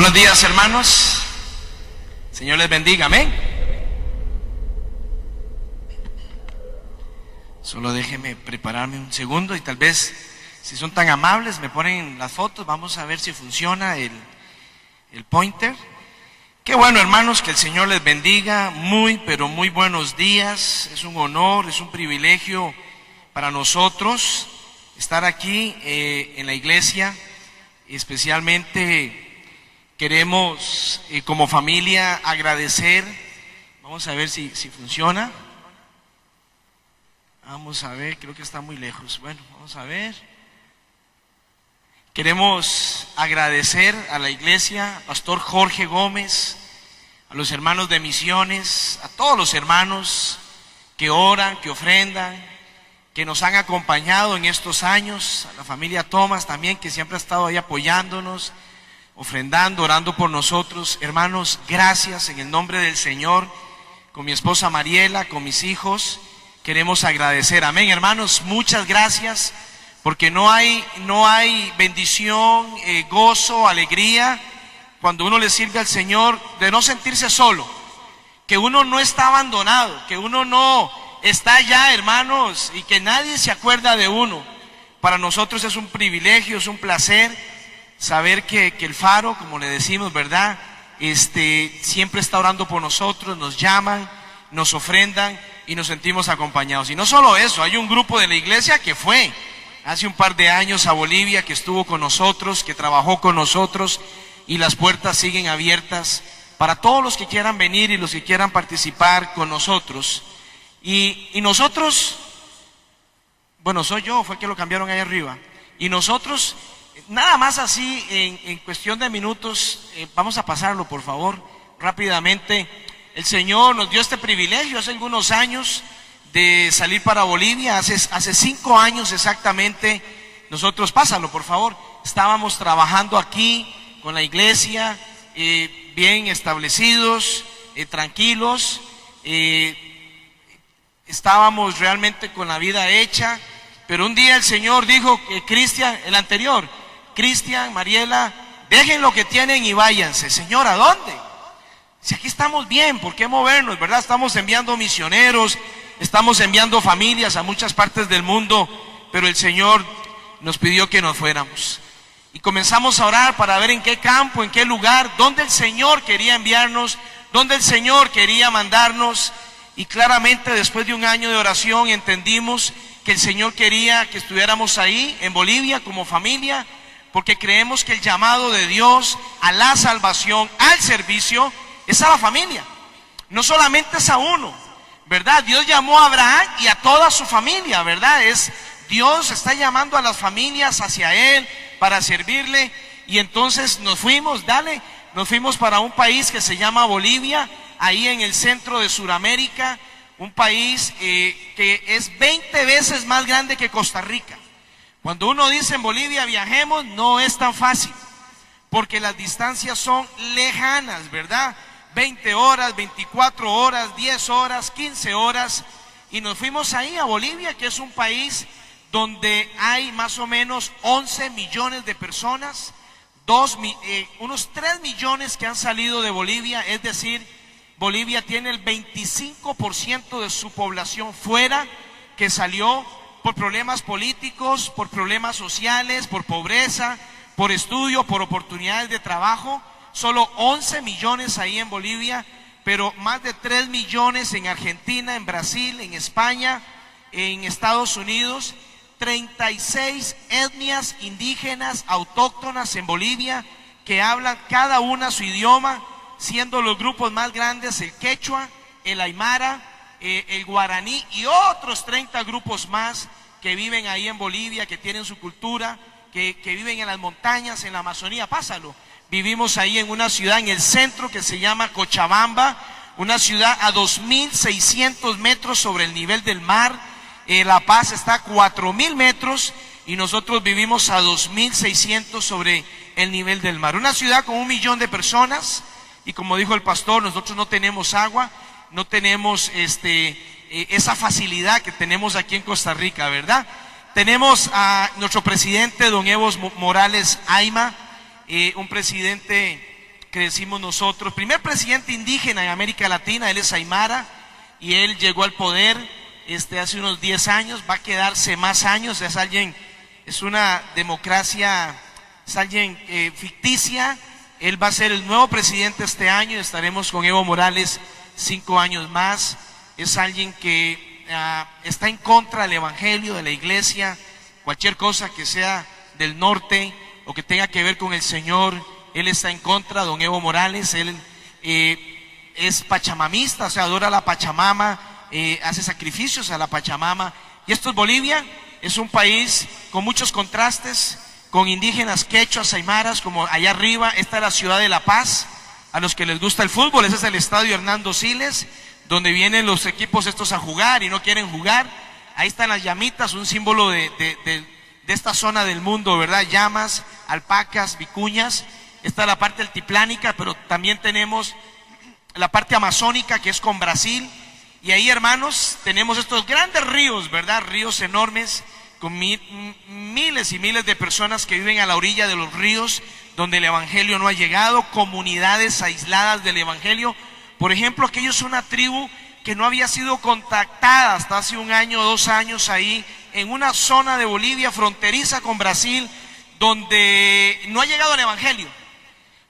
Buenos días, hermanos. Señor les bendiga, amén. Solo déjenme prepararme un segundo y tal vez, si son tan amables, me ponen las fotos. Vamos a ver si funciona el pointer. Qué bueno, hermanos, que el Señor les bendiga. Muy, pero muy buenos días. Es un honor, es un privilegio para nosotros estar aquí en la iglesia. Especialmente queremos como familia agradecer. Vamos a ver si funciona. Vamos a ver, creo que está muy lejos. Bueno, vamos a ver. Queremos agradecer a la iglesia, Pastor Jorge Gómez, a los hermanos de misiones, a todos los hermanos que oran, que ofrendan, que nos han acompañado en estos años, a la familia Thomas también, que siempre ha estado ahí apoyándonos, ofrendando, orando por nosotros. Hermanos, gracias en el nombre del Señor. Con mi esposa Mariela, con mis hijos, queremos agradecer. Amén, hermanos, muchas gracias, porque no hay bendición, gozo, alegría, cuando uno le sirve al Señor, de no sentirse solo, que uno no está abandonado, que uno no está allá, hermanos, y que nadie se acuerda de uno. Para nosotros es un privilegio, es un placer saber que el Faro, como le decimos, ¿verdad? Siempre está orando por nosotros, nos llaman, nos ofrendan y nos sentimos acompañados. Y no solo eso, hay un grupo de la iglesia que fue hace un par de años a Bolivia, que estuvo con nosotros, que trabajó con nosotros, y las puertas siguen abiertas para todos los que quieran venir y los que quieran participar con nosotros. Y nosotros, bueno, soy yo, fue que lo cambiaron ahí arriba. Y nosotros, nada más así, en cuestión de minutos, vamos a pasarlo, por favor, rápidamente. El Señor nos dio este privilegio hace algunos años de salir para Bolivia. Hace 5 años exactamente, nosotros, pásalo, por favor, estábamos trabajando aquí con la iglesia, bien establecidos, tranquilos, estábamos realmente con la vida hecha, pero un día el Señor dijo que Cristian, Mariela, dejen lo que tienen y váyanse. Señor, ¿a dónde? Si aquí estamos bien, ¿por qué movernos, verdad? Estamos enviando misioneros, estamos enviando familias a muchas partes del mundo, pero el Señor nos pidió que nos fuéramos. Y comenzamos a orar para ver en qué campo, en qué lugar, dónde el Señor quería enviarnos, dónde el Señor quería mandarnos. Y claramente después de un año de oración entendimos que el Señor quería que estuviéramos ahí en Bolivia como familia, porque creemos que el llamado de Dios a la salvación, al servicio, es a la familia. No solamente es a uno, ¿verdad? Dios llamó a Abraham y a toda su familia, ¿verdad? Dios está llamando a las familias hacia Él para servirle. Y entonces nos fuimos para un país que se llama Bolivia, ahí en el centro de Sudamérica, un país que es 20 veces más grande que Costa Rica. Cuando uno dice en Bolivia viajemos, no es tan fácil, porque las distancias son lejanas, ¿verdad? 20 horas, 24 horas, 10 horas, 15 horas, y nos fuimos ahí a Bolivia, que es un país donde hay más o menos 11 millones de personas, unos 3 millones que han salido de Bolivia, es decir, Bolivia tiene el 25% de su población fuera, que salió por problemas políticos, por problemas sociales, por pobreza, por estudio, por oportunidades de trabajo. Solo 11 millones ahí en Bolivia, pero más de 3 millones en Argentina, en Brasil, en España, en Estados Unidos. 36 etnias indígenas autóctonas en Bolivia que hablan cada una su idioma, siendo los grupos más grandes el quechua, el aymara, el guaraní y otros 30 grupos más que viven ahí en Bolivia, que tienen su cultura, que viven en las montañas, en la Amazonía. Pásalo. Vivimos ahí en una ciudad en el centro que se llama Cochabamba, una ciudad a 2.600 metros sobre el nivel del mar. La Paz está a 4.000 metros y nosotros vivimos a 2.600 sobre el nivel del mar. Una ciudad con 1 millón de personas, y como dijo el pastor, nosotros no tenemos agua, no tenemos esa facilidad que tenemos aquí en Costa Rica, ¿verdad? Tenemos a nuestro presidente, don Evo Morales Ayma, un presidente que decimos nosotros, primer presidente indígena en América Latina, él es aymara y él llegó al poder hace unos 10 años, va a quedarse más años, es una democracia, es alguien ficticia. Él va a ser el nuevo presidente este año, estaremos con Evo Morales 5 años más. Es alguien que está en contra del evangelio, de la iglesia, cualquier cosa que sea del norte o que tenga que ver con el Señor, él está en contra. Don Evo Morales, él es pachamamista, o sea, adora a la Pachamama, hace sacrificios a la Pachamama. Y esto es Bolivia, es un país con muchos contrastes, con indígenas quechuas, aymaras, como allá arriba. Esta es la ciudad de La Paz, a los que les gusta el fútbol, ese es el estadio Hernando Siles, donde vienen los equipos estos a jugar y no quieren jugar. Ahí están las llamitas, un símbolo de esta zona del mundo, ¿verdad? Llamas, alpacas, vicuñas. Esta es la parte altiplánica, pero también tenemos la parte amazónica, que es con Brasil. Y ahí, hermanos, tenemos estos grandes ríos, ¿verdad? Ríos enormes, con miles y miles de personas que viven a la orilla de los ríos, donde el evangelio no ha llegado, comunidades aisladas del evangelio. Por ejemplo, aquellos son una tribu que no había sido contactada hasta hace 1 año o 2 años ahí, en una zona de Bolivia fronteriza con Brasil, donde no ha llegado el evangelio.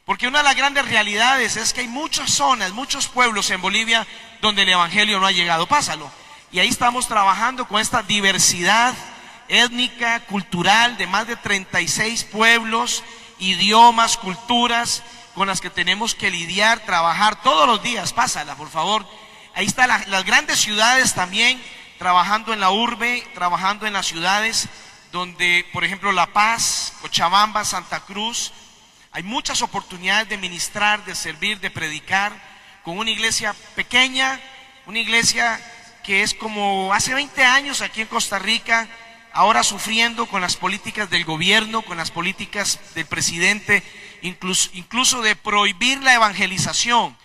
Porque una de las grandes realidades es que hay muchas zonas, muchos pueblos en Bolivia donde el evangelio no ha llegado. Pásalo. Y ahí estamos trabajando con esta diversidad étnica, cultural, de más de 36 pueblos, idiomas, culturas, con las que tenemos que lidiar, trabajar todos los días. Pásala, por favor. Ahí están las grandes ciudades también, trabajando en la urbe, trabajando en las ciudades, donde, por ejemplo, La Paz, Cochabamba, Santa Cruz, hay muchas oportunidades de ministrar, de servir, de predicar, con una iglesia pequeña, una iglesia que es como hace 20 años aquí en Costa Rica, ahora sufriendo con las políticas del gobierno, con las políticas del presidente, incluso de prohibir la evangelización,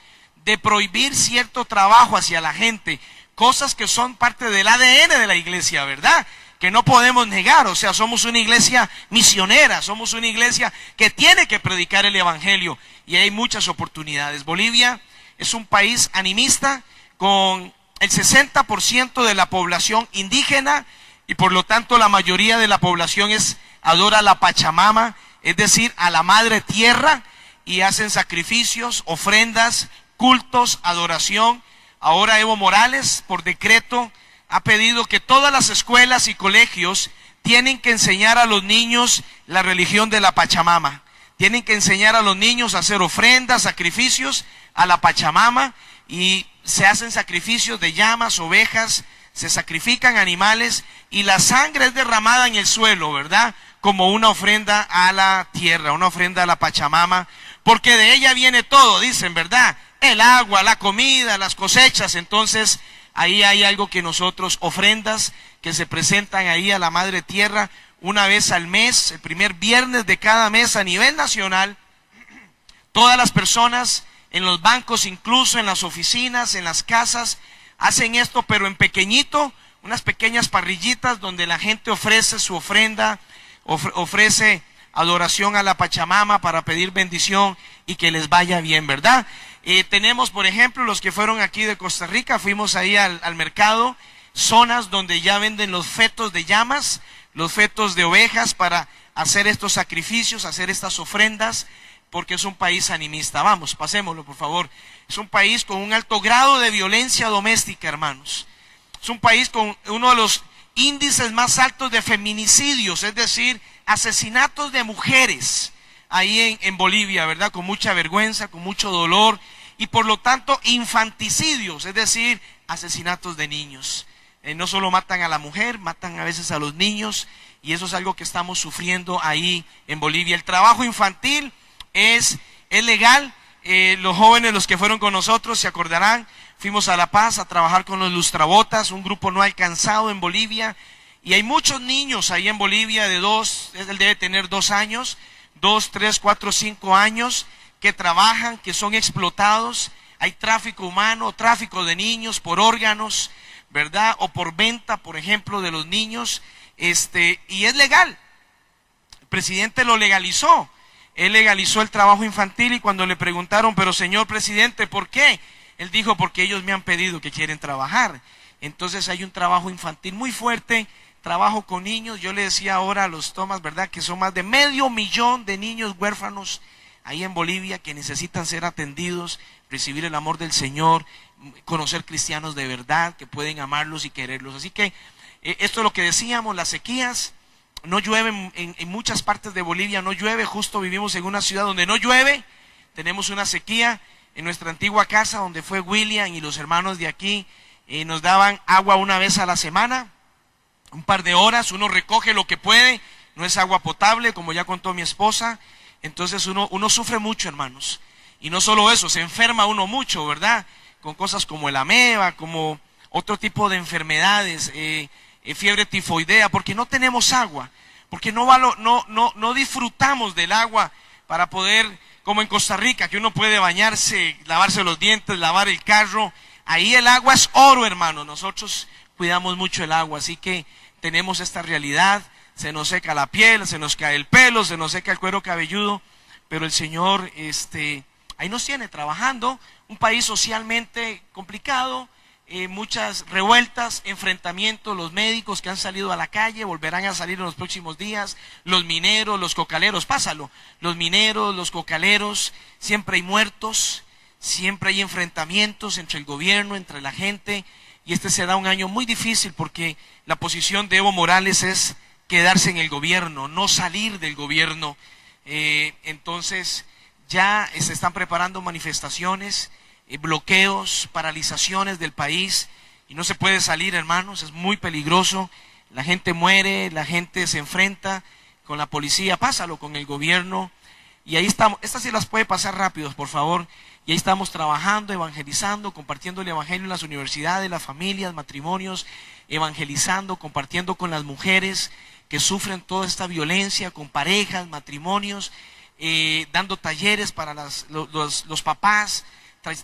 de prohibir cierto trabajo hacia la gente, cosas que son parte del ADN de la iglesia, ¿verdad? Que no podemos negar. O sea, somos una iglesia misionera, somos una iglesia que tiene que predicar el evangelio, y hay muchas oportunidades. Bolivia es un país animista con el 60% de la población indígena, y por lo tanto la mayoría de la población adora a la Pachamama, es decir, a la madre tierra, y hacen sacrificios, ofrendas, cultos, adoración. Ahora Evo Morales, por decreto, ha pedido que todas las escuelas y colegios tienen que enseñar a los niños la religión de la Pachamama. Tienen que enseñar a los niños a hacer ofrendas, sacrificios a la Pachamama, y se hacen sacrificios de llamas, ovejas, se sacrifican animales, y la sangre es derramada en el suelo, ¿verdad? Como una ofrenda a la tierra, una ofrenda a la Pachamama, porque de ella viene todo, dicen, ¿verdad? El agua, la comida, las cosechas. Entonces, ahí hay algo que nosotros, ofrendas que se presentan ahí a la madre tierra una vez al mes, el primer viernes de cada mes a nivel nacional. Todas las personas en los bancos, incluso en las oficinas, en las casas, hacen esto, pero en pequeñito, unas pequeñas parrillitas donde la gente ofrece su ofrenda, ofrece adoración a la Pachamama para pedir bendición y que les vaya bien, ¿verdad? Tenemos, por ejemplo, los que fueron aquí de Costa Rica, fuimos ahí al mercado, zonas donde ya venden los fetos de llamas, los fetos de ovejas, para hacer estos sacrificios, hacer estas ofrendas, porque es un país animista. Vamos, pasémoslo, por favor. Es un país con un alto grado de violencia doméstica, hermanos. Es un país con uno de los índices más altos de feminicidios, es decir, asesinatos de mujeres ahí en Bolivia, ¿verdad? Con mucha vergüenza, con mucho dolor, y por lo tanto infanticidios, es decir, asesinatos de niños. No solo matan a la mujer, matan a veces a los niños, y eso es algo que estamos sufriendo ahí en Bolivia. El trabajo infantil es legal. Los jóvenes, los que fueron con nosotros, se acordarán, fuimos a La Paz a trabajar con los lustrabotas, un grupo no alcanzado en Bolivia, y hay muchos niños ahí en Bolivia él debe tener 2 años, 2, 3, 4, 5 años, que trabajan, que son explotados. Hay tráfico humano, tráfico de niños por órganos, ¿verdad? O por venta, por ejemplo, de los niños, y es legal. El presidente lo legalizó. Él legalizó el trabajo infantil y cuando le preguntaron, pero señor presidente, ¿por qué? Él dijo, porque ellos me han pedido que quieren trabajar. Entonces hay un trabajo infantil muy fuerte, trabajo con niños. Yo le decía ahora a los Tomás, ¿verdad?, que son más de 500,000 de niños huérfanos ahí en Bolivia que necesitan ser atendidos, recibir el amor del Señor, conocer cristianos de verdad que pueden amarlos y quererlos. Así que esto es lo que decíamos, las sequías. No llueve en muchas partes de Bolivia, no llueve, justo vivimos en una ciudad donde no llueve, tenemos una sequía. En nuestra antigua casa donde fue William y los hermanos de aquí, nos daban agua una vez a la semana, un par de horas, uno recoge lo que puede, no es agua potable como ya contó mi esposa, entonces uno sufre mucho, hermanos, y no solo eso, se enferma uno mucho, ¿verdad?, con cosas como el ameba, como otro tipo de enfermedades, fiebre tifoidea, porque no tenemos agua, porque no disfrutamos del agua para poder, como en Costa Rica, que uno puede bañarse, lavarse los dientes, lavar el carro. Ahí el agua es oro, hermano. Nosotros cuidamos mucho el agua, así que tenemos esta realidad. Se nos seca la piel, se nos cae el pelo, se nos seca el cuero cabelludo, pero el Señor ahí nos tiene trabajando. Un país socialmente complicado, muchas revueltas, enfrentamientos. Los médicos que han salido a la calle volverán a salir en los próximos días, los mineros, los cocaleros, pásalo, los mineros, los cocaleros, siempre hay muertos, siempre hay enfrentamientos entre el gobierno, entre la gente, y este será un año muy difícil porque la posición de Evo Morales es quedarse en el gobierno, no salir del gobierno. Entonces ya se están preparando manifestaciones, bloqueos, paralizaciones del país, y no se puede salir, hermanos, es muy peligroso. La gente muere, la gente se enfrenta con la policía, pásalo con el gobierno, y ahí estamos. Estas sí las puede pasar rápidos, por favor. Y ahí estamos trabajando, evangelizando, compartiendo el evangelio en las universidades, las familias, matrimonios, evangelizando, compartiendo con las mujeres que sufren toda esta violencia, con parejas, matrimonios, dando talleres para los papás,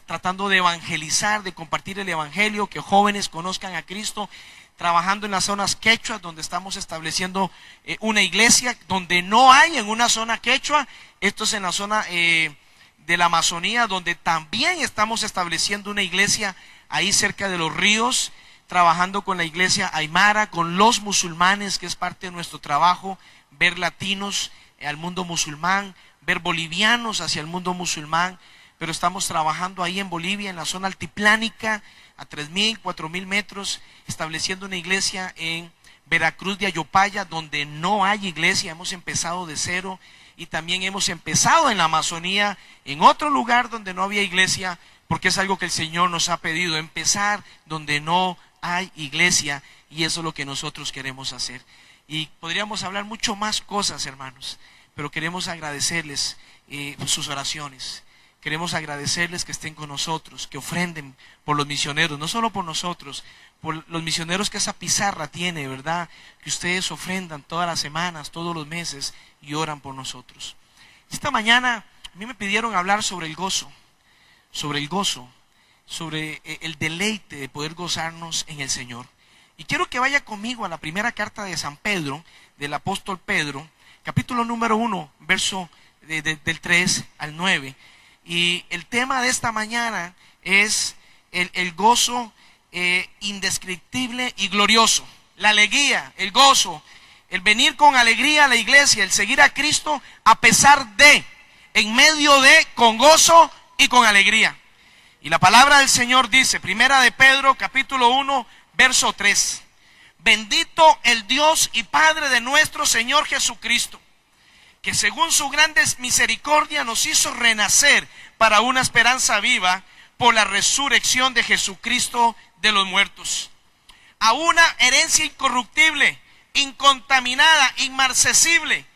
tratando de evangelizar, de compartir el evangelio, que jóvenes conozcan a Cristo, trabajando en las zonas quechuas, donde estamos estableciendo una iglesia, donde no hay en una zona quechua. Esto es en la zona de la Amazonía, donde también estamos estableciendo una iglesia ahí cerca de los ríos, trabajando con la iglesia aymara, con los musulmanes, que es parte de nuestro trabajo, ver latinos al mundo musulmán, ver bolivianos hacia el mundo musulmán. Pero estamos trabajando ahí en Bolivia, en la zona altiplánica, a 3,000, 4,000 metros, estableciendo una iglesia en Veracruz de Ayopaya, donde no hay iglesia. Hemos empezado de cero, y también hemos empezado en la Amazonía, en otro lugar donde no había iglesia, porque es algo que el Señor nos ha pedido, empezar donde no hay iglesia, y eso es lo que nosotros queremos hacer. Y podríamos hablar mucho más cosas, hermanos, pero queremos agradecerles sus oraciones. Queremos agradecerles que estén con nosotros, que ofrenden por los misioneros, no solo por nosotros, por los misioneros que esa pizarra tiene, ¿verdad? Que ustedes ofrendan todas las semanas, todos los meses, y oran por nosotros. Esta mañana a mí me pidieron hablar sobre el gozo, sobre el deleite de poder gozarnos en el Señor. Y quiero que vaya conmigo a la primera carta de San Pedro, del apóstol Pedro, capítulo número 1, verso del 3 al 9. Y el tema de esta mañana es el gozo indescriptible y glorioso. La alegría, el gozo, el venir con alegría a la iglesia, el seguir a Cristo a pesar de, en medio de, con gozo y con alegría. Y la palabra del Señor dice, primera de Pedro, capítulo 1, verso 3. Bendito el Dios y Padre de nuestro Señor Jesucristo, que según su grande misericordia nos hizo renacer para una esperanza viva por la resurrección de Jesucristo de los muertos, a una herencia incorruptible, incontaminada, inmarcesible,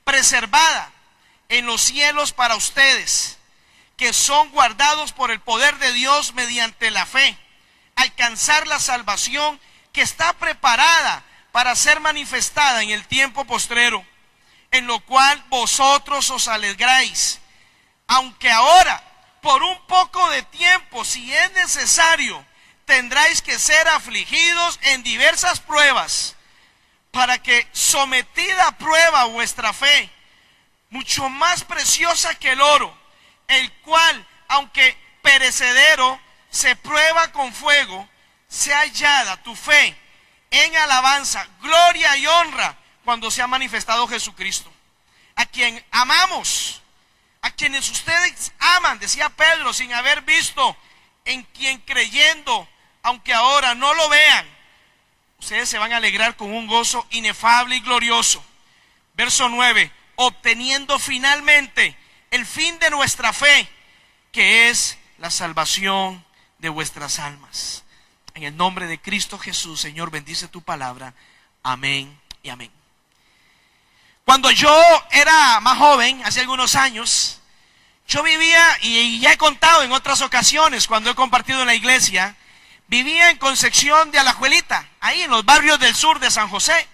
preservada en los cielos para ustedes, que son guardados por el poder de Dios mediante la fe, alcanzar la salvación que está preparada para ser manifestada en el tiempo postrero, en lo cual vosotros os alegráis, aunque ahora, por un poco de tiempo, si es necesario, tendráis que ser afligidos en diversas pruebas, para que, sometida a prueba vuestra fe, mucho más preciosa que el oro, el cual, aunque perecedero, se prueba con fuego, sea hallada tu fe en alabanza, gloria y honra cuando se ha manifestado Jesucristo, a quien amamos, a quienes ustedes aman, decía Pedro, sin haber visto, en quien creyendo, aunque ahora no lo vean, ustedes se van a alegrar con un gozo inefable y glorioso. Verso 9, obteniendo finalmente el fin de nuestra fe, que es la salvación de vuestras almas. En el nombre de Cristo Jesús, Señor, bendice tu palabra. Amén y amén. Cuando yo era más joven, hace algunos años, yo vivía, y ya he contado en otras ocasiones cuando he compartido en la iglesia, vivía en Concepción de Alajuelita, ahí en los barrios del sur de San José.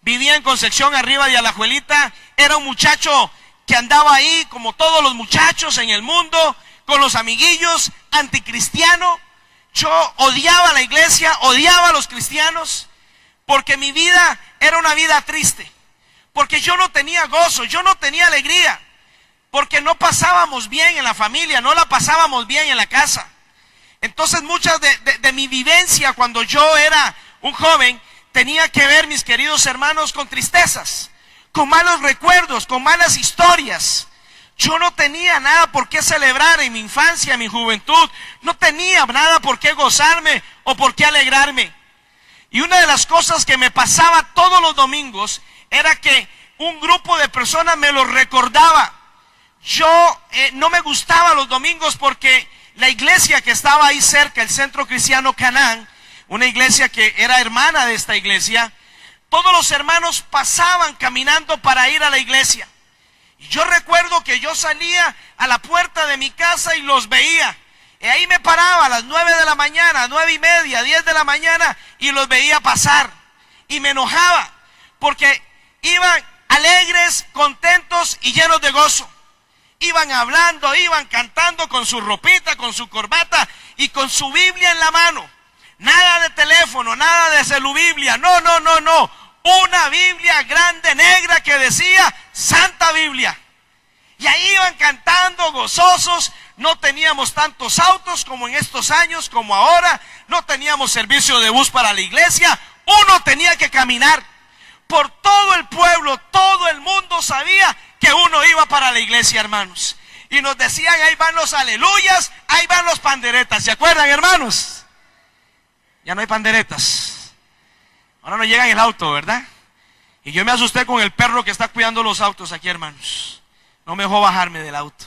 Vivía en Concepción, arriba de Alajuelita. Era un muchacho que andaba ahí, como todos los muchachos en el mundo, con los amiguillos, anticristiano. Yo odiaba la iglesia, odiaba a los cristianos, porque mi vida era una vida triste, porque yo no tenía gozo, yo no tenía alegría, porque no pasábamos bien en la familia, no la pasábamos bien en la casa. Entonces muchas de mi vivencia cuando yo era un joven tenía que ver, mis queridos hermanos, con tristezas, con malos recuerdos, con malas historias. Yo no tenía nada por qué celebrar en mi infancia, en mi juventud. No tenía nada por qué gozarme o por qué alegrarme. Y una de las cosas que me pasaba todos los domingos era que un grupo de personas me lo recordaba. Yo no me gustaba los domingos porque la iglesia que estaba ahí cerca, el Centro Cristiano Canaán, una iglesia que era hermana de esta iglesia, todos los hermanos pasaban caminando para ir a la iglesia. Y yo recuerdo que yo salía a la puerta de mi casa y los veía. Y ahí me paraba a las 9 de la mañana, 9:30, 10 de la mañana, y los veía pasar. Y me enojaba, porque iban alegres, contentos y llenos de gozo. Iban hablando, iban cantando con su ropita, con su corbata y con su Biblia en la mano. Nada de teléfono, nada de celubiblia, no. Una Biblia grande, negra, que decía Santa Biblia. Y ahí iban cantando, gozosos. No teníamos tantos autos como en estos años, como ahora. No teníamos servicio de bus para la iglesia. Uno tenía que caminar. Por todo el pueblo, todo el mundo sabía que uno iba para la iglesia, hermanos. Y nos decían, ahí van los aleluyas, ahí van los panderetas. ¿Se acuerdan, hermanos? Ya no hay panderetas. Ahora no llega en el auto, ¿verdad? Y yo me asusté con el perro que está cuidando los autos aquí, hermanos. No me dejó bajarme del auto.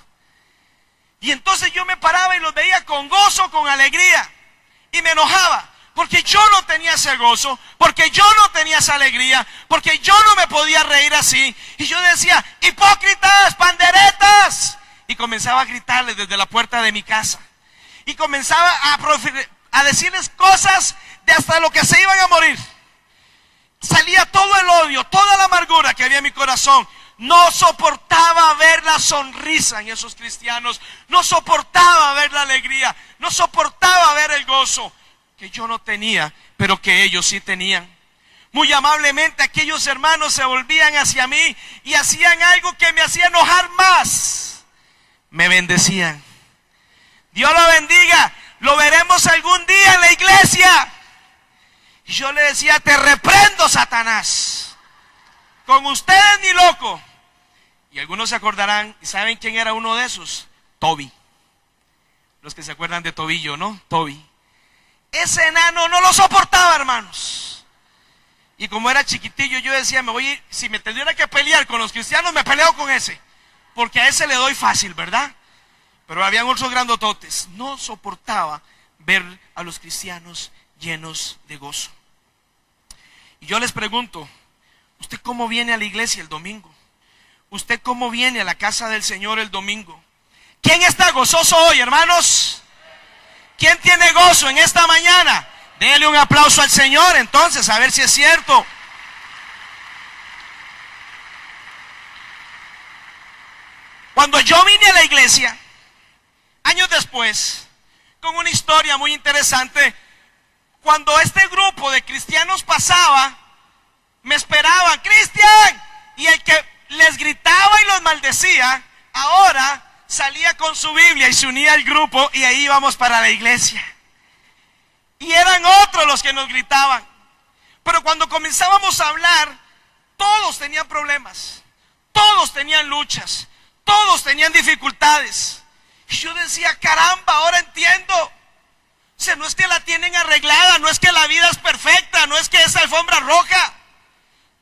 Y entonces yo me paraba y los veía con gozo, con alegría. Y me enojaba, porque yo no tenía ese gozo, porque yo no tenía esa alegría, porque yo no me podía reír así. Y yo decía, hipócritas, panderetas. Y comenzaba a gritarles desde la puerta de mi casa. Y comenzaba a decirles cosas de hasta lo que se iban a morir. Salía todo el odio, toda la amargura que había en mi corazón. No soportaba ver la sonrisa en esos cristianos. No soportaba ver la alegría. No soportaba ver el gozo que yo no tenía, pero que ellos sí tenían. Muy amablemente aquellos hermanos se volvían hacia mí y hacían algo que me hacía enojar más. Me bendecían. Dios lo bendiga. Lo veremos algún día en la iglesia. Y yo le decía, te reprendo, Satanás. Con ustedes ni loco. Y algunos se acordarán, ¿y saben quién era uno de esos? Toby. Los que se acuerdan de Tobillo, ¿no? Toby. Ese enano no lo soportaba, hermanos. Y como era chiquitillo, yo decía, me voy a ir, si me tendría que pelear con los cristianos, me peleo con ese. Porque a ese le doy fácil, ¿verdad? Pero habían otros grandototes. No soportaba ver a los cristianos llenos de gozo. Y yo les pregunto, ¿usted cómo viene a la iglesia el domingo? ¿Usted cómo viene a la casa del Señor el domingo? ¿Quién está gozoso hoy, hermanos? ¿Quién tiene gozo en esta mañana? Dele un aplauso al Señor entonces, a ver si es cierto. Cuando yo vine a la iglesia, años después, con una historia muy interesante, cuando este grupo de cristianos pasaba, me esperaban, Cristian, y el que les gritaba y acontecía, ahora salía con su Biblia y se unía al grupo y ahí íbamos para la iglesia. Y eran otros los que nos gritaban. Pero cuando comenzábamos a hablar, todos tenían problemas, todos tenían luchas, todos tenían dificultades. Y yo decía, caramba, ahora entiendo. O sea, no es que la tienen arreglada, no es que la vida es perfecta, no es que es alfombra roja.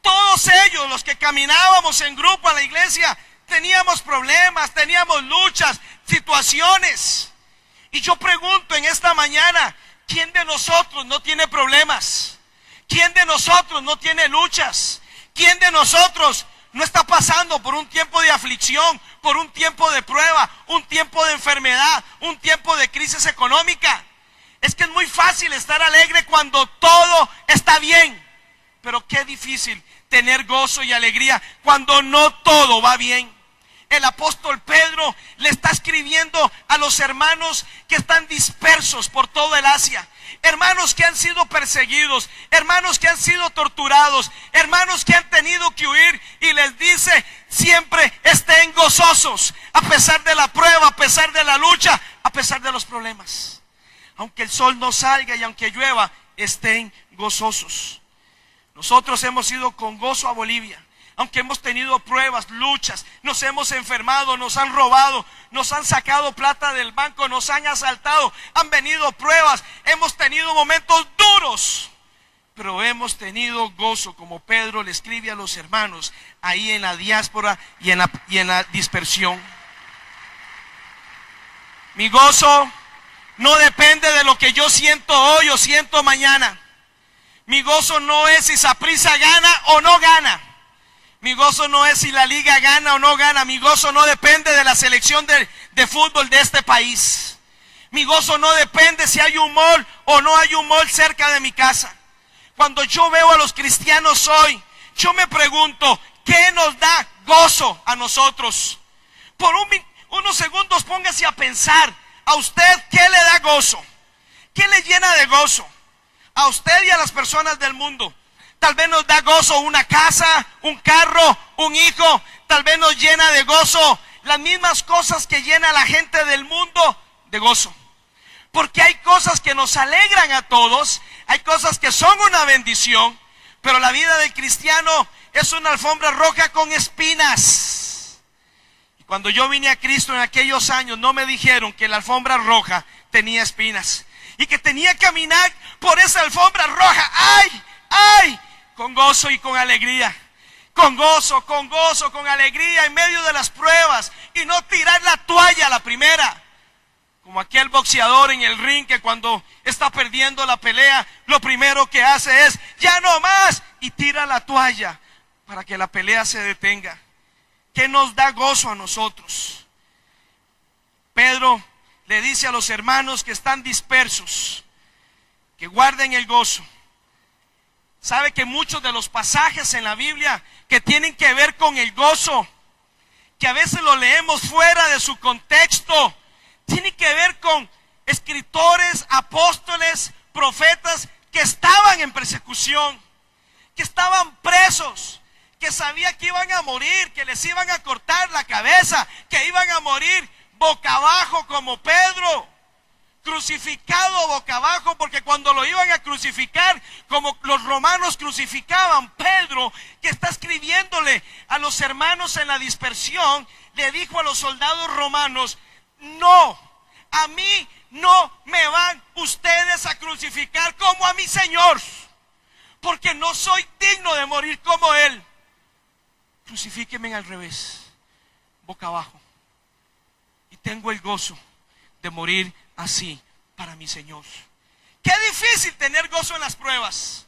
Todos ellos, los que caminábamos en grupo a la iglesia, teníamos problemas, teníamos luchas, situaciones. Y yo pregunto en esta mañana, ¿quién de nosotros no tiene problemas? ¿Quién de nosotros no tiene luchas? ¿Quién de nosotros no está pasando por un tiempo de aflicción, por un tiempo de prueba, un tiempo de enfermedad, un tiempo de crisis económica? Es que es muy fácil estar alegre cuando todo está bien, pero qué difícil tener gozo y alegría cuando no todo va bien. El apóstol Pedro le está escribiendo a los hermanos que están dispersos por todo el Asia, hermanos que han sido perseguidos, hermanos que han sido torturados, hermanos que han tenido que huir, y les dice, siempre estén gozosos, a pesar de la prueba, a pesar de la lucha, a pesar de los problemas. Aunque el sol no salga y aunque llueva, estén gozosos. Nosotros hemos ido con gozo a Bolivia. Aunque hemos tenido pruebas, luchas, nos hemos enfermado, nos han robado, nos han sacado plata del banco, nos han asaltado, han venido pruebas, hemos tenido momentos duros, pero hemos tenido gozo, como Pedro le escribe a los hermanos ahí en la diáspora y en la dispersión. Mi gozo no depende de lo que yo siento hoy o siento mañana. Mi gozo no es si Saprissa gana o no gana. Mi gozo no es si la liga gana o no gana. Mi gozo no depende de la selección de fútbol de este país. Mi gozo no depende si hay un mall o no hay un mall cerca de mi casa. Cuando yo veo a los cristianos hoy, yo me pregunto, ¿qué nos da gozo a nosotros? Por unos segundos póngase a pensar, ¿a usted qué le da gozo? ¿Qué le llena de gozo? A usted y a las personas del mundo. Tal vez nos da gozo una casa, un carro, un hijo. Tal vez nos llena de gozo las mismas cosas que llena a la gente del mundo de gozo. Porque hay cosas que nos alegran a todos, hay cosas que son una bendición, pero la vida del cristiano es una alfombra roja con espinas. Y cuando yo vine a Cristo en aquellos años, no me dijeron que la alfombra roja tenía espinas y que tenía que caminar por esa alfombra roja. ¡Ay! ¡Ay! Con gozo y con alegría. Con gozo, con alegría en medio de las pruebas. Y no tirar la toalla a la primera. Como aquel boxeador en el ring que cuando está perdiendo la pelea, lo primero que hace es, ya no más, y tira la toalla para que la pelea se detenga. ¿Qué nos da gozo a nosotros? Pedro le dice a los hermanos que están dispersos, que guarden el gozo. Sabe que muchos de los pasajes en la Biblia que tienen que ver con el gozo, que a veces lo leemos fuera de su contexto, tienen que ver con escritores, apóstoles, profetas que estaban en persecución, que estaban presos, que sabían que iban a morir, que les iban a cortar la cabeza, que iban a morir boca abajo como Pedro. Crucificado boca abajo, porque cuando lo iban a crucificar, como los romanos crucificaban, Pedro, que está escribiéndole a los hermanos en la dispersión, le dijo a los soldados romanos, no, a mí no me van ustedes a crucificar como a mi Señor, porque no soy digno de morir como Él. Crucifíquenme al revés, boca abajo, y tengo el gozo de morir así para mi Señor. Qué difícil tener gozo en las pruebas.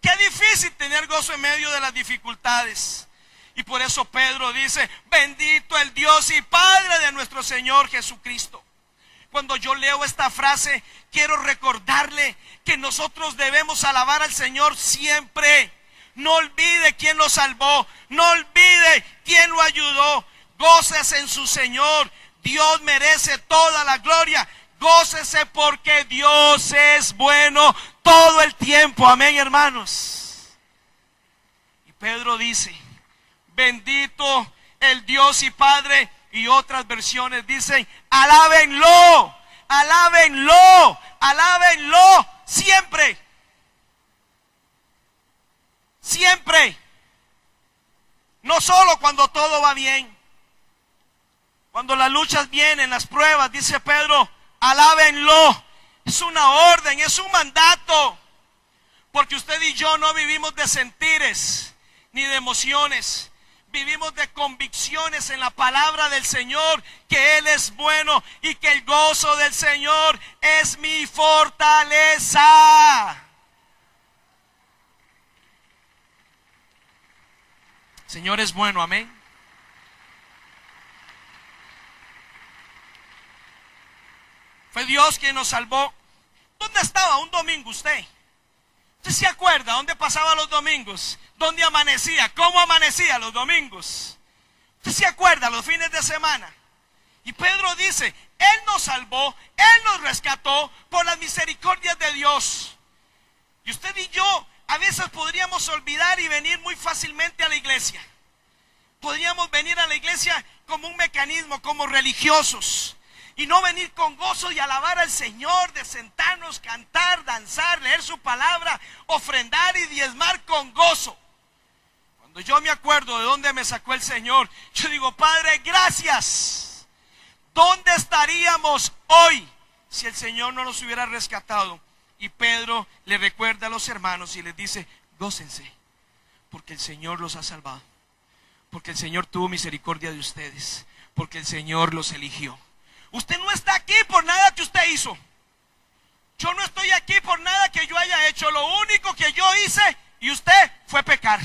Qué difícil tener gozo en medio de las dificultades. Y por eso Pedro dice, bendito el Dios y Padre de nuestro Señor Jesucristo. Cuando yo leo esta frase, quiero recordarle que nosotros debemos alabar al Señor siempre. No olvide quién lo salvó, no olvide quién lo ayudó. Gócese en su Señor. Dios merece toda la gloria. Gócese porque Dios es bueno todo el tiempo. Amén, hermanos. Y Pedro dice, bendito el Dios y Padre, y otras versiones dicen, alábenlo, alábenlo, alábenlo siempre. Siempre. No solo cuando todo va bien. Cuando las luchas vienen, las pruebas, dice Pedro, alábenlo. Es una orden, es un mandato. Porque usted y yo no vivimos de sentires ni de emociones. Vivimos de convicciones en la palabra del Señor, que Él es bueno y que el gozo del Señor es mi fortaleza. El Señor es bueno, amén. Fue Dios quien nos salvó. ¿Dónde estaba un domingo usted? ¿Usted se acuerda dónde pasaba los domingos? ¿Dónde amanecía? ¿Cómo amanecía los domingos? ¿Usted se acuerda los fines de semana? Y Pedro dice, Él nos salvó, Él nos rescató por las misericordias de Dios. Y usted y yo a veces podríamos olvidar y venir muy fácilmente a la iglesia. Podríamos venir a la iglesia como un mecanismo, como religiosos. Y no venir con gozo y alabar al Señor, de sentarnos, cantar, danzar, leer su palabra, ofrendar y diezmar con gozo. Cuando yo me acuerdo de dónde me sacó el Señor, yo digo, Padre, gracias. ¿Dónde estaríamos hoy si el Señor no nos hubiera rescatado? Y Pedro le recuerda a los hermanos y les dice, gócense, porque el Señor los ha salvado. Porque el Señor tuvo misericordia de ustedes, porque el Señor los eligió. Usted no está aquí por nada que usted hizo. Yo no estoy aquí por nada que yo haya hecho. Lo único que yo hice y usted fue pecar.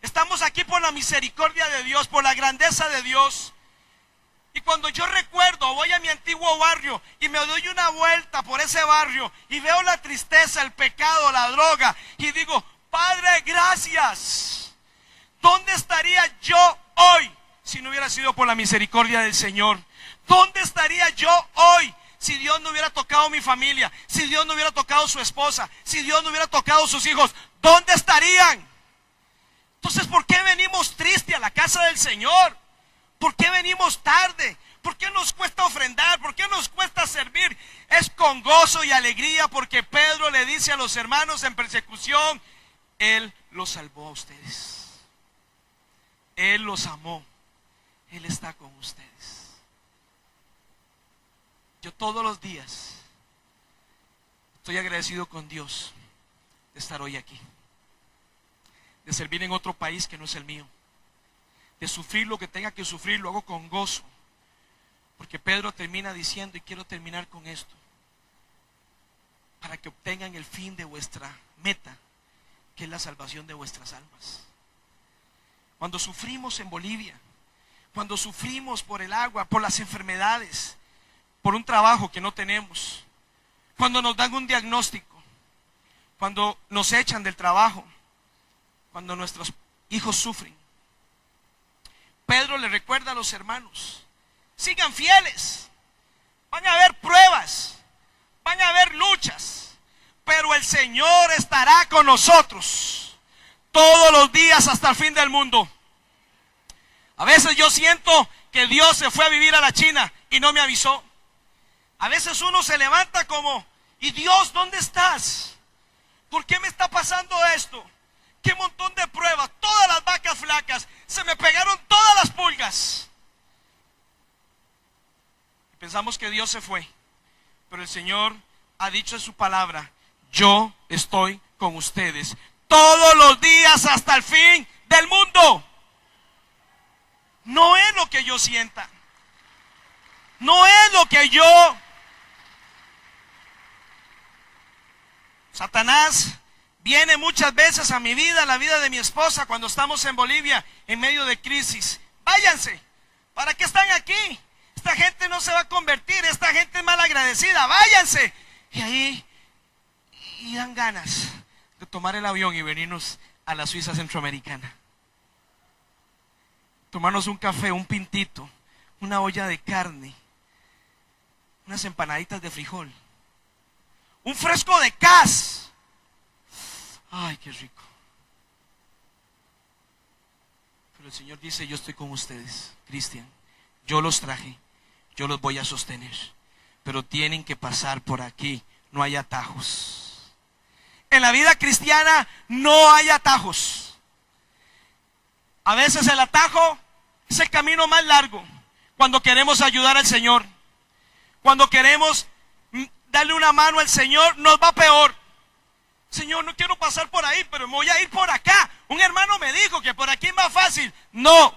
Estamos aquí por la misericordia de Dios, por la grandeza de Dios. Y cuando yo recuerdo, voy a mi antiguo barrio y me doy una vuelta por ese barrio y veo la tristeza, el pecado, la droga, y digo, Padre, gracias. ¿Dónde estaría yo hoy si no hubiera sido por la misericordia del Señor? ¿Dónde estaría yo hoy si Dios no hubiera tocado mi familia? Si Dios no hubiera tocado su esposa, si Dios no hubiera tocado sus hijos, ¿dónde estarían? Entonces, ¿por qué venimos tristes a la casa del Señor? ¿Por qué venimos tarde? ¿Por qué nos cuesta ofrendar? ¿Por qué nos cuesta servir? Es con gozo y alegría, porque Pedro le dice a los hermanos en persecución, Él los salvó a ustedes. Él los amó. Él está con ustedes. Yo todos los días estoy agradecido con Dios de estar hoy aquí, de servir en otro país que no es el mío, de sufrir lo que tenga que sufrir, lo hago con gozo, porque Pedro termina diciendo, y quiero terminar con esto, para que obtengan el fin de vuestra meta, que es la salvación de vuestras almas. Cuando sufrimos en Bolivia, cuando sufrimos por el agua, por las enfermedades, por un trabajo que no tenemos, cuando nos dan un diagnóstico, cuando nos echan del trabajo, cuando nuestros hijos sufren, Pedro le recuerda a los hermanos, sigan fieles, van a haber pruebas, van a haber luchas, pero el Señor estará con nosotros todos los días hasta el fin del mundo. A veces yo siento que Dios se fue a vivir a la China y no me avisó. A veces uno se levanta como, ¿y Dios dónde estás? ¿Por qué me está pasando esto? ¿Qué montón de pruebas? Todas las vacas flacas, se me pegaron todas las pulgas. Y pensamos que Dios se fue, pero el Señor ha dicho en su palabra, yo estoy con ustedes todos los días hasta el fin del mundo. No es lo que yo sienta, no es lo que yo... Satanás viene muchas veces a mi vida, a la vida de mi esposa, cuando estamos en Bolivia, en medio de crisis. Váyanse, ¿para qué están aquí? Esta gente no se va a convertir, esta gente es malagradecida, váyanse. Y ahí, y dan ganas de tomar el avión y venirnos a la Suiza centroamericana. Tomarnos un café, un pintito, una olla de carne, unas empanaditas de frijol, un fresco de cas. Ay, qué rico. Pero Pero el Señor dice, yo estoy con ustedes, Cristian. Yo los traje, yo los voy a sostener. Pero tienen que pasar por aquí, no hay atajos. En la vida cristiana no hay atajos. A veces el atajo es el camino más largo. Cuando queremos ayudar al Señor, cuando queremos darle una mano al Señor, nos va peor. Señor, no quiero pasar por ahí, pero me voy a ir por acá. Un hermano me dijo que por aquí es más fácil. No,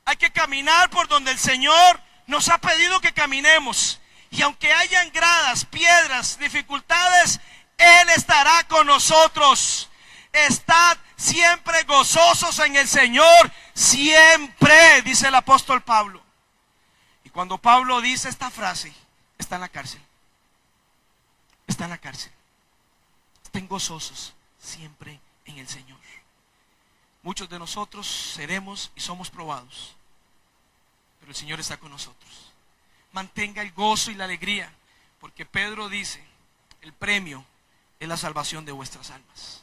hay que caminar por donde el Señor nos ha pedido que caminemos. Y aunque hayan gradas, piedras, dificultades, Él estará con nosotros. Estad siempre gozosos en el Señor, siempre, dice el apóstol Pablo. Y cuando Pablo dice esta frase, está en la cárcel. Está en la cárcel. Estén gozosos siempre en el Señor. Muchos de nosotros seremos y somos probados, pero el Señor está con nosotros. Mantenga el gozo y la alegría, porque Pedro dice, el premio es la salvación de vuestras almas.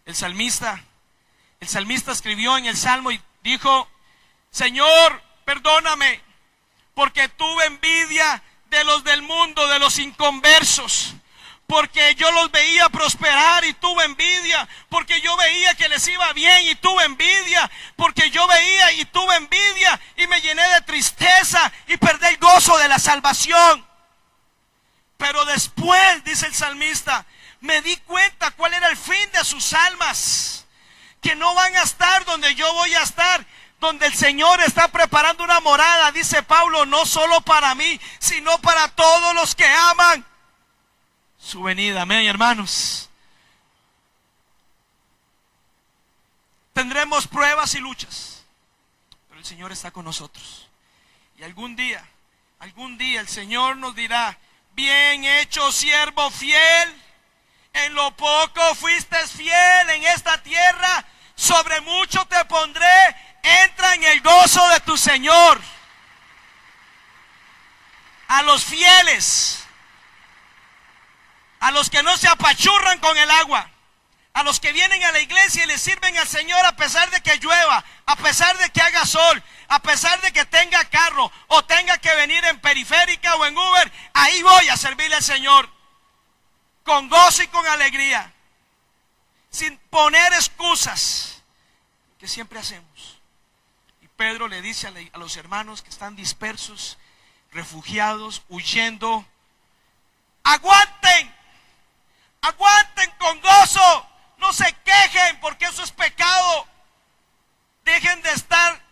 El salmista escribió en el Salmo y dijo, Señor, perdóname, porque tuve envidia de los del mundo, de los inconversos, porque yo los veía prosperar y tuve envidia, porque yo veía que les iba bien y tuve envidia, porque yo veía y tuve envidia y me llené de tristeza y perdí el gozo de la salvación. Pero después, dice el salmista, me di cuenta cuál era el fin de sus almas, que no van a estar donde yo voy a estar, donde el Señor está preparando una morada, dice Pablo, no solo para mí, sino para todos los que aman su venida. Amén, hermanos. Tendremos pruebas y luchas, pero el Señor está con nosotros. Y algún día el Señor nos dirá, bien hecho, siervo fiel, en lo poco fuiste fiel en esta tierra, sobre mucho te pondré, entra en el gozo de tu Señor. A los fieles, a los que no se apachurran con el agua, a los que vienen a la iglesia y le sirven al Señor a pesar de que llueva, a pesar de que haga sol, a pesar de que tenga carro o tenga que venir en periférica o en Uber, ahí voy a servirle al Señor con gozo y con alegría, sin poner excusas que siempre hacemos. Y Pedro le dice a los hermanos que están dispersos, refugiados, huyendo, aguanten con gozo, no se quejen porque eso es pecado. Dejen de estar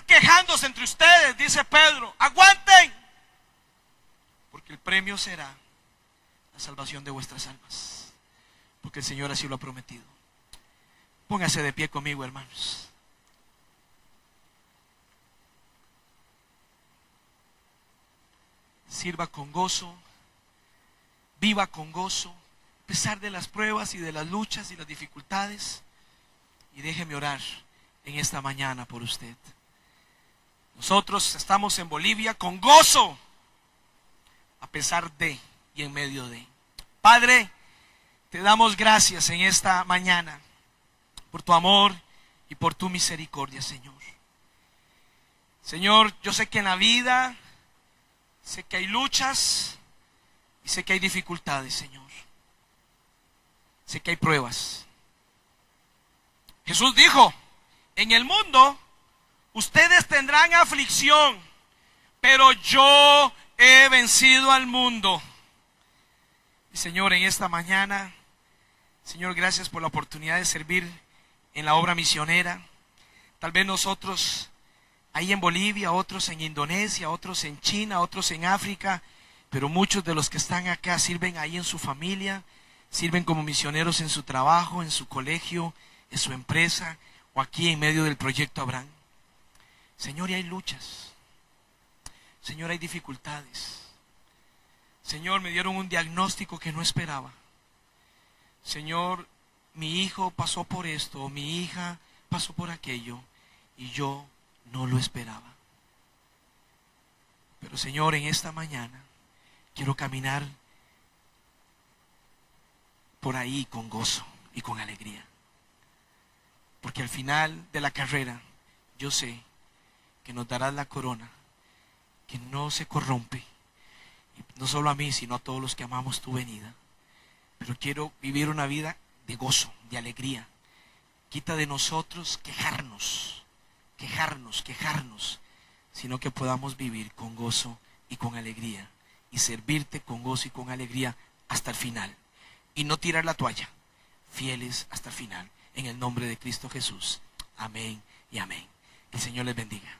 quejándose entre ustedes, dice Pedro, aguanten, porque el premio será la salvación de vuestras almas, porque el Señor así lo ha prometido. Póngase de pie conmigo, hermanos. Sirva con gozo, viva con gozo, a pesar de las pruebas y de las luchas y las dificultades. Y déjeme orar en esta mañana por usted. Nosotros estamos en Bolivia con gozo, a pesar de y en medio de. Padre, te damos gracias en esta mañana por tu amor y por tu misericordia, Señor. Señor, yo sé que en la vida, sé que hay luchas y sé que hay dificultades, Señor. Sé que hay pruebas. Jesús dijo, en el mundo ustedes tendrán aflicción, pero yo he vencido al mundo. Y Señor, en esta mañana, Señor, gracias por la oportunidad de servir en la obra misionera. Tal vez nosotros ahí en Bolivia, otros en Indonesia, otros en China, otros en África, pero muchos de los que están acá sirven ahí en su familia, sirven como misioneros en su trabajo, en su colegio, en su empresa o aquí en medio del proyecto Abraham. Señor, y hay luchas. Señor, hay dificultades. Señor, me dieron un diagnóstico que no esperaba. Señor, mi hijo pasó por esto, mi hija pasó por aquello, y yo no lo esperaba. Pero Señor, en esta mañana quiero caminar por ahí con gozo y con alegría. porque al final de la carrera yo sé que nos darás la corona que no se corrompe, y no solo a mí, sino a todos los que amamos tu venida. Pero quiero vivir una vida de gozo, de alegría. Quita de nosotros quejarnos, sino que podamos vivir con gozo y con alegría, y servirte con gozo y con alegría hasta el final, y no tirar la toalla, fieles hasta el final, en el nombre de Cristo Jesús. Amén y amén. Que el Señor les bendiga.